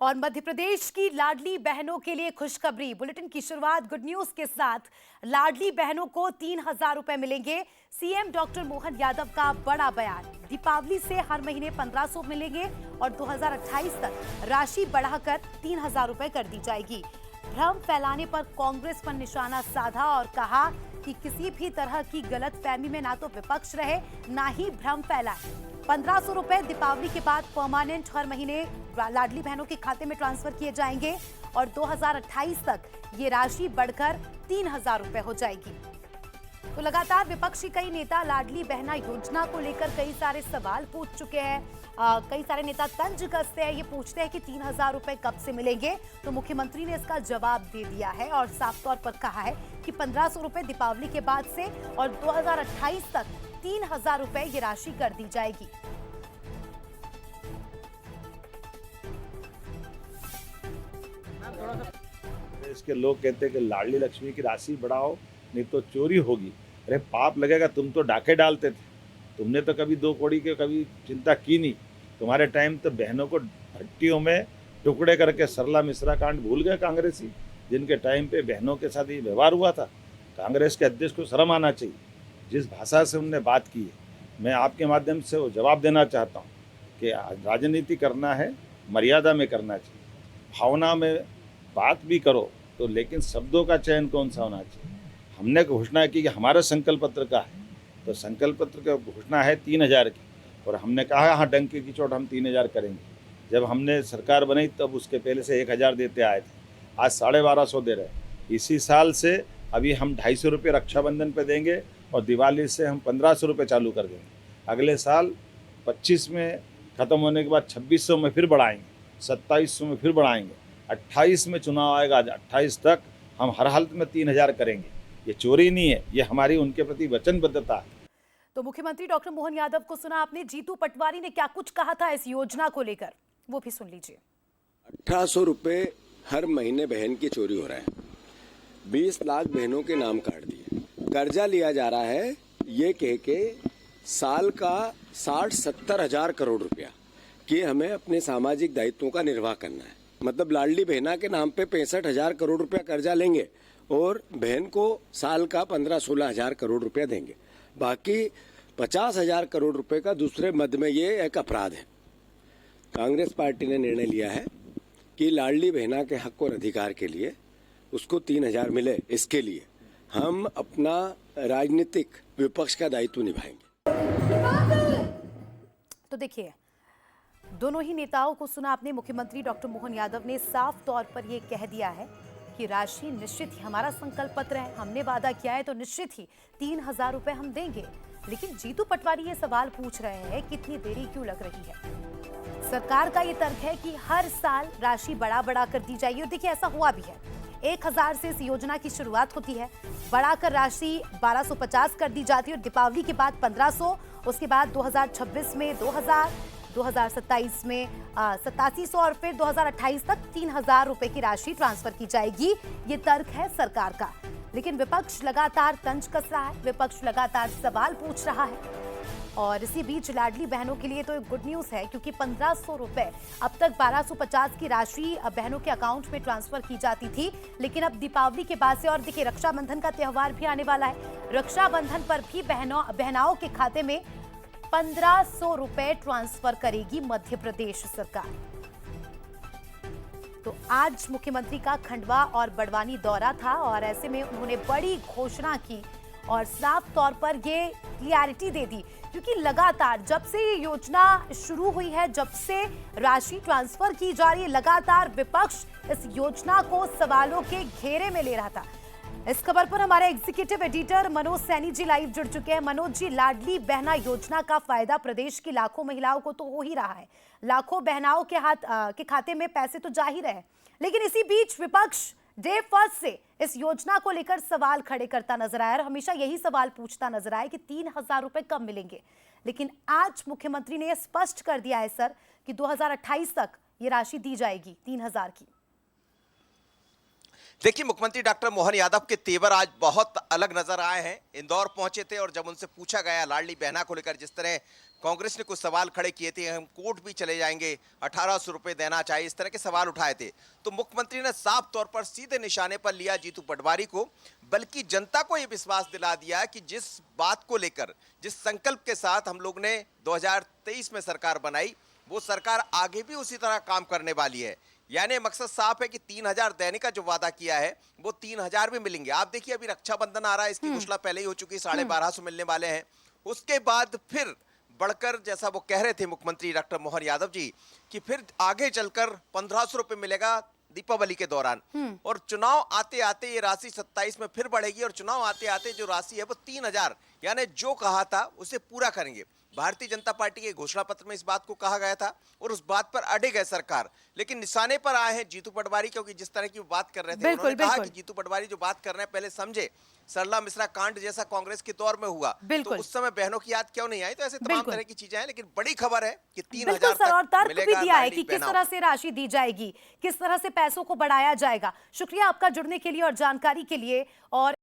और मध्य प्रदेश की लाडली बहनों के लिए खुशखबरी। बुलेटिन की शुरुआत गुड न्यूज के साथ। लाडली बहनों को 3,000 रुपए मिलेंगे। सीएम डॉक्टर मोहन यादव का बड़ा बयान। दीपावली से हर महीने 1,500 मिलेंगे और 2028 तक राशि बढ़ाकर 3,000 रुपए कर दी जाएगी। भ्रम फैलाने पर कांग्रेस पर निशाना साधा और कहा कि किसी भी तरह की गलतफहमी में ना तो विपक्ष रहे, ना ही भ्रम फैलाए। 1,500 रुपए दीपावली के बाद परमानेंट हर महीने लाडली बहनों के खाते में ट्रांसफर किए जाएंगे और 2028 तक ये राशि बढ़कर 3,000 रुपए हो जाएगी। तो लगातार विपक्षी कई नेता लाडली बहना योजना को लेकर कई सारे सवाल पूछ चुके हैं। कई सारे नेता तंज कसते हैं, ये पूछते हैं कि 3,000 रुपए कब से मिलेंगे। तो मुख्यमंत्री ने इसका जवाब दे दिया है और साफ तौर पर कहा है कि 1,500 रुपए दीपावली के बाद से और 2028 तक 3,000 रुपए ये राशि कर दी जाएगी। इसके लोग कहते हैं कि लाडली लक्ष्मी की राशि बढ़ाओ नहीं तो चोरी होगी। अरे पाप लगेगा, तुम तो डाके डालते थे, तुमने तो कभी 2 कौड़ी के कभी चिंता की नहीं। तुम्हारे टाइम तो बहनों को भट्टियों में टुकड़े करके सरला मिश्रा कांड भूल गए कांग्रेसी, जिनके टाइम पे बहनों के साथ ये व्यवहार हुआ था। कांग्रेस के अध्यक्ष को शर्म आना चाहिए। जिस भाषा से उनने बात की है, मैं आपके माध्यम से वो जवाब देना चाहता हूँ कि राजनीति करना है, मर्यादा में करना चाहिए। भावना में बात भी करो तो, लेकिन शब्दों का चयन कौन सा होना चाहिए। हमने घोषणा की कि हमारा संकल्प पत्र का है, तो संकल्प पत्र का घोषणा है 3,000 की, और हमने कहा हाँ डंके की चोट हम 3,000 करेंगे। जब हमने सरकार बनाई तब उसके पहले से 1,000 देते आए थे, आज 1,250 दे रहे हैं। इसी साल से अभी हम 250 रुपये रक्षाबंधन पे देंगे और दिवाली से हम 1,500 रुपये चालू कर देंगे। अगले साल 25 में ख़त्म होने के बाद 2,600 में फिर बढ़ाएंगे, 2,700 में फिर बढ़ाएंगे, 28 में चुनाव आएगा, 28 तक हम हर हालत में 3,000 करेंगे। ये चोरी नहीं है, ये हमारी उनके प्रति वचनबद्धता है। तो मुख्यमंत्री डॉक्टर मोहन यादव को सुना आपने। जीतू पटवारी ने क्या कुछ कहा था इस योजना को लेकर, वो भी सुन लीजिए। 1,800 रुपए हर महीने बहन की चोरी हो रहा है। 20 लाख बहनों के नाम काट दिए। कर्जा लिया जा रहा है ये कह के साल का 60-70 हजार करोड़ रुपया कि हमें अपने सामाजिक दायित्वों का निर्वाह करना है। मतलब लाडली बहना के नाम पे 65,000 करोड़ रुपया कर्जा लेंगे और बहन को साल का 15-16 हजार करोड़ रुपया देंगे। बाकी 50,000 करोड़ रुपए का दूसरे मद में ये एक अपराध है। कांग्रेस पार्टी ने निर्णय लिया है कि लाडली बहना के हक और अधिकार के लिए उसको 3,000 मिले। इसके लिए हम अपना राजनीतिक विपक्ष का दायित्व निभाएंगे। तो देखिए, दोनों ही नेताओं को सुना आपने। मुख्यमंत्री डॉक्टर मोहन यादव ने साफ तौर पर यह कह दिया है कि राशि निश्चित ही हमारा संकल्प पत्र है, हमने वादा किया है तो निश्चित ही 3,000 रुपए हम देंगे। लेकिन जीतू पटवारी ये सवाल पूछ रहे हैं कि इतनी देरी क्यों लग रही है। सरकार का ये तर्क है कि हर साल राशि बढ़ा कर दी जाएगी और देखिए ऐसा हुआ भी है। 1,000 से इस योजना की शुरुआत होती है, बढ़ाकर राशि 1,250 कर दी जाती है और दीपावली के बाद 1,500, उसके बाद 2026 में 2,000, 2027 में 8,700 और फिर 2028 तक 3,000 रुपए की राशि ट्रांसफर की जाएगी। ये तर्क है सरकार का। लेकिन विपक्ष लगातार तंज कस रहा है, विपक्ष लगातार सवाल पूछ रहा है। और इसी बीच लाडली बहनों के लिए तो एक गुड न्यूज है, क्योंकि 1,500 रुपए अब तक 1,250 की राशि बहनों के अकाउंट में ट्रांसफर की जाती थी, लेकिन अब दीपावली के बाद से, और देखिए रक्षाबंधन का त्योहार भी आने वाला है, रक्षाबंधन पर भी बहनाओं के खाते में 1,500 रुपए ट्रांसफर करेगी मध्य प्रदेश सरकार। तो आज मुख्यमंत्री का खंडवा और बड़वानी दौरा था और ऐसे में उन्होंने बड़ी घोषणा की और साफ तौर पर ये क्लियरिटी दे दी, क्योंकि लगातार जब से ये योजना शुरू हुई है, जब से राशि ट्रांसफर की जा रही है, लगातार विपक्ष इस योजना को सवालों के घेरे में ले रहा था। इस खबर पर हमारे executive editor Manoj Saini ji live जुड़ चुके हैं। मनोज जी, लाडली बहना योजना का फायदा प्रदेश की लाखों महिलाओं को तो हो ही रहा है, लाखों बहनाओं के खाते में पैसे तो जा ही रहे हैं, लेकिन इसी बीच विपक्ष डे फर्स्ट से इस योजना को लेकर सवाल खड़े करता नजर आया और हमेशा यही सवाल पूछता नजर आया कि 3,000 रुपए कब मिलेंगे। लेकिन आज मुख्यमंत्री ने यह स्पष्ट कर दिया है सर कि 2028 तक ये राशि दी जाएगी 3,000 की। देखिए, मुख्यमंत्री डॉक्टर मोहन यादव के तेवर आज बहुत अलग नजर आए हैं। इंदौर पहुंचे थे और जब उनसे पूछा गया लाडली बहना को लेकर जिस तरह कांग्रेस ने कुछ सवाल खड़े किए थे, हम कोर्ट भी चले जाएंगे, 1800 रुपए देना चाहिए, इस तरह के सवाल उठाए थे। तो मुख्यमंत्री ने साफ तौर पर सीधे निशाने पर लिया जीतू पटवारी को, बल्कि जनता को यह विश्वास दिला दिया कि जिस बात को लेकर, जिस संकल्प के साथ हम लोग ने 2023 में सरकार बनाई, वो सरकार आगे भी उसी तरह काम करने वाली है। यानी मकसद साफ है कि 3000 देने का जो वादा किया है वो 3000 भी मिलेंगे। आप देखिए अभी रक्षाबंधन आ रहा है, इसकी घोषणा पहले ही हो चुकी है, 1250 मिलने वाले हैं। उसके बाद फिर बढ़कर, जैसा वो कह रहे थे मुख्यमंत्री डॉक्टर मोहन यादव जी, कि फिर आगे चलकर 1500 रुपए मिलेगा दीपावली के दौरान। और चुनाव आते आते ये राशि 27 में फिर बढ़ेगी, और चुनाव आते आते जो राशि है वो 3000, यानी जो कहा था उसे पूरा करेंगे। भारतीय जनता पार्टी के घोषणा पत्र में इस बात को कहा गया था और उस बात पर अड़े गए सरकार, लेकिन निशाने पर आए हैं जीतू पटवारी, क्योंकि जिस तरह की वो बात कर रहे थे, उन्होंने कहा कि जीतू पटवारी जो बात कर रहे हैं पहले समझे। सरला मिश्रा कांड जैसा कांग्रेस के दौर में हुआ तो उस समय बहनों की याद क्यों नहीं आई? तो ऐसे तमाम तरह की चीजें हैं, लेकिन बड़ी खबर है कि 3000 सर, और तक तर्क भी मिलेगा दिया है कि लाडली किस बहनों। तरह से राशि दी जाएगी, किस तरह से पैसों को बढ़ाया जाएगा। शुक्रिया आपका जुड़ने के लिए और जानकारी के लिए। और